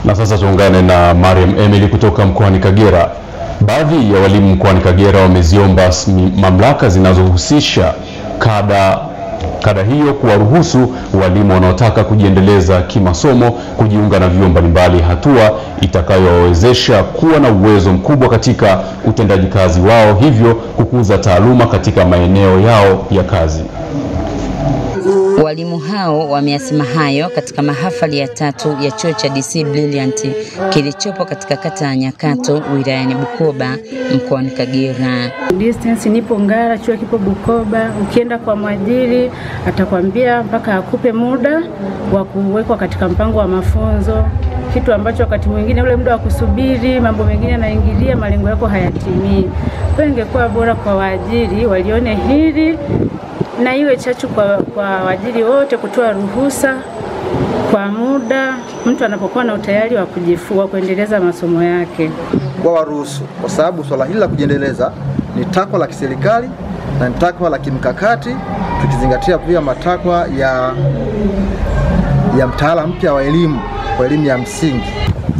Na sasa tuungane na Mariam Emily kutoka mkoani Kagera. Baadhi ya walimu mkoani Kagera wameziomba mamlaka zinazohusisha kada hiyo kuwaruhusu walimu wanaotaka kujiendeleza kimasomo kujiunga na vyuo mbalimbali, hatua itakayowawezesha kuwa na uwezo mkubwa katika utendaji kazi wao, hivyo kukuza taaluma katika maeneo yao ya kazi. Walimu hao wameyasema hayo katika mahafali ya 3 ya chuo cha DC Brilliant kilichopo katika kata ya Nyakato wilayani Bukoba mkoani Kagera. Distance nipo Ngara, chuo kipo Bukoba. Ukienda kwa mwajiri atakwambia mpaka akupe muda wa kuwekwa katika mpango wa mafunzo, kitu ambacho wakati mwingine ule muda wa kusubiri mambo mengine yanaingilia, malengo yako hayatimii. Kwa ingekuwa bora kwa waajiri walione hili na iwe chachu kwa waajiri wote kutoa ruhusa kwa muda mtu anapokuwa na utayari wa kujifua kuendeleza masomo yake. Kwa waruhusu, kwa sababu swala hili la kujiendeleza ni takwa la kiserikali na ni takwa la kimkakati, tukizingatia pia matakwa ya mtaala mpya wa elimu ya msingi.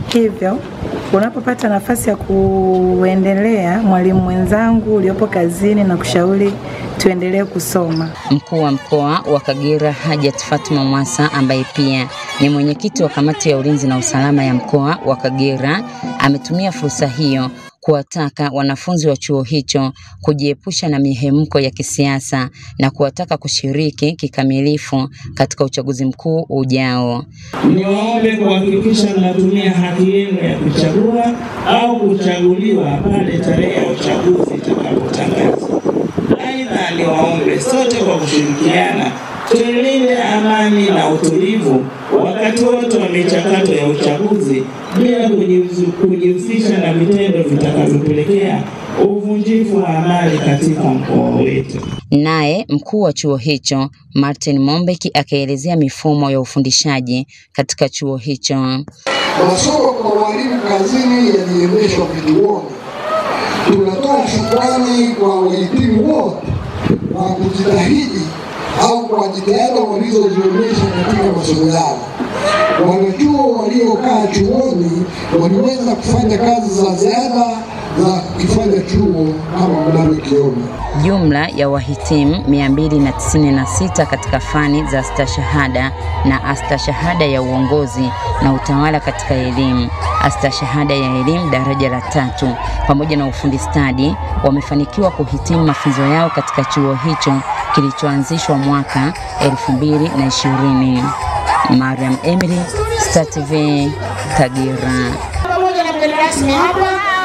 Hivyo unapopata nafasi ya kuendelea, mwalimu mwenzangu uliopo kazini na kushauri tuendelee kusoma. Mkuu wa mkoa wa Kagera Hajat Fatuma Mwasa, ambaye pia ni mwenyekiti wa kamati ya ulinzi na usalama ya mkoa wa Kagera, ametumia fursa hiyo kuwataka wanafunzi wa chuo hicho kujiepusha na mihemko ya kisiasa na kuwataka kushiriki kikamilifu katika uchaguzi mkuu ujao. Niwaombe kuhakikisha mnatumia haki yenu ya kuchagua au kuchaguliwa pale tarehe ya uchaguzi itakapotangazwa. Aidha, niwaombe sote kwa kushirikiana tulinde amani na utulivu wakati wote wa michakato ya uchaguzi bila kujihusisha na vitendo vitakavyopelekea uvunjifu wa amani katika mkoa wetu. Naye mkuu wa chuo hicho Martin Mombeki akaelezea mifumo ya ufundishaji katika chuo hicho. Masomo kwa walimu kazini yaliendeshwa vituoni. Tunatoa shukrani kwa wahitimu wote kwa kujitahidi au kwa jitihada walizozionyesha katika masomo yao. Wanachuo waliokaa chuoni waliweza kufanya kazi za ziada za kufanya chuo kama mnavyokiona. Jumla ya wahitimu 296 katika fani za astashahada na astashahada ya uongozi na utawala katika elimu, astashahada ya elimu daraja la 3 pamoja na ufundi stadi wamefanikiwa kuhitimu mafunzo yao katika chuo hicho kilichoanzishwa mwaka 2020. Mariam Emily, Star TV, Kagera. Pamoja na mgeni rasmi hapa